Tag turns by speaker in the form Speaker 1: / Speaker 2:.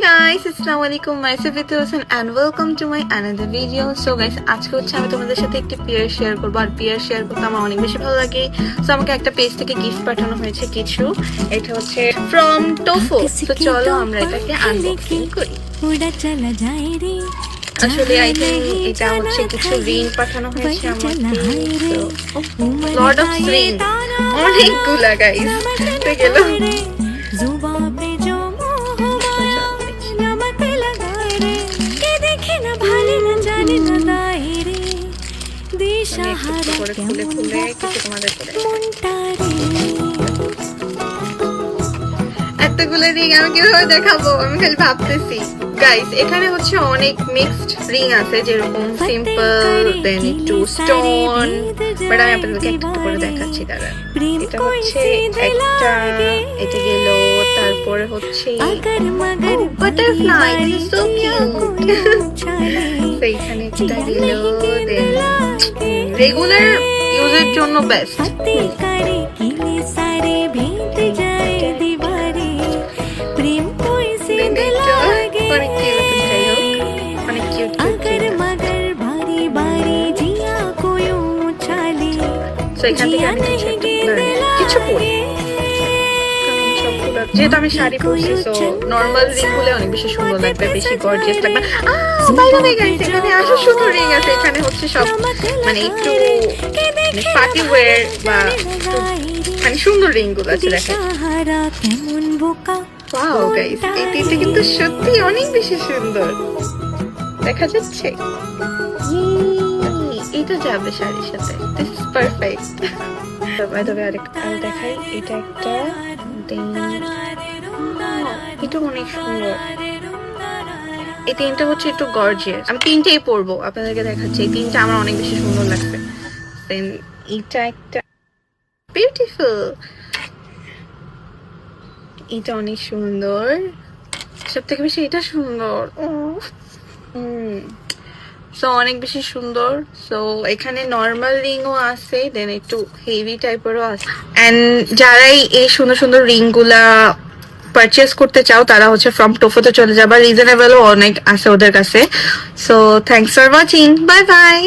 Speaker 1: guys, assalamu alaikum, myself Hosen and welcome to my another video. So guys, আজকে হচ্ছে আমি তোমাদের সাথে একটি পেয়ার শেয়ার করব আর পেয়ার শেয়ার করতে আমার অনেক বেশি ভালো লাগে। সো আমাকে একটা পেজ থেকে গিফট পাঠানো হয়েছে কিছু, এটা হচ্ছে from Tofo। তো চলো আমরা এটাকে আনবক্সিং করি। আসলে আই থিংক এটা হচ্ছে কিছু রিং পাঠানো হয়েছে আমাকে, লর্ড অফ রিং, অনেকগুলা গাইস। তো গেল এতগুলো রিং আমি কিভাবে দেখাবো, আমি খালি ভাবতেছি। গাইস এখানে হচ্ছে অনেক মিক্সড রিং আছে, যেরকম সিম্পল, দেন একটু স্টোন, বাট আমি আপনাদেরকে একটু করে দেখাচ্ছি। দাঁড়া, এটা হচ্ছে একটা, এটা গেল, তারপরে হচ্ছে butterfly, this is so cute. তো এখানে একটা গেল, দেন রেগুলার ইউজের জন্য বেস্ট। যেহেতু আমি শাড়ি পরছি, সো নর্মাল রিং গুলো অনেক বেশি সুন্দর লাগবে, বেশি গর্জিয়াস লাগবে। এখানে আসো সুন্দর রিং আছে, এখানে হচ্ছে সব মানে একটু পার্টি ওয়্যার বা মানে সুন্দর রিং গুলো আছে। দেখেন, ওয়াও গাইস, এই তিনটে কিন্তু সত্যি অনেক বেশি সুন্দর দেখা যাচ্ছে। এটা যাবে শাড়ির সাথে, দিস ইজ পারফেক্ট। তবে আরেকটা দেখাই, এটা একটা, এটা অনেক সুন্দর। এই তিনটা হচ্ছে একটু গর্জিয়াস, আমি তিনটেই পরবো, আপনাদেরকে দেখাচ্ছি। এই তিনটা আমার অনেক বেশি সুন্দর লাগছে। দেন এটা একটা বিউটিফুল, এটা অনেক সুন্দর, সব থেকে বেশি এটা সুন্দর। সো অনেক বেশি সুন্দর। সো এখানে নর্মাল রিংও আছে, দেন একটু হেভি টাইপেরও আছে। এন্ড যারাই এই সুন্দর সুন্দর রিং গুলা পারচেস করতে চাও, তারা হচ্ছে ফ্রম টোফোতে চলে যাবা, রিজনেবলও অনেক আছে ওদের কাছে। So thanks for watching, bye bye.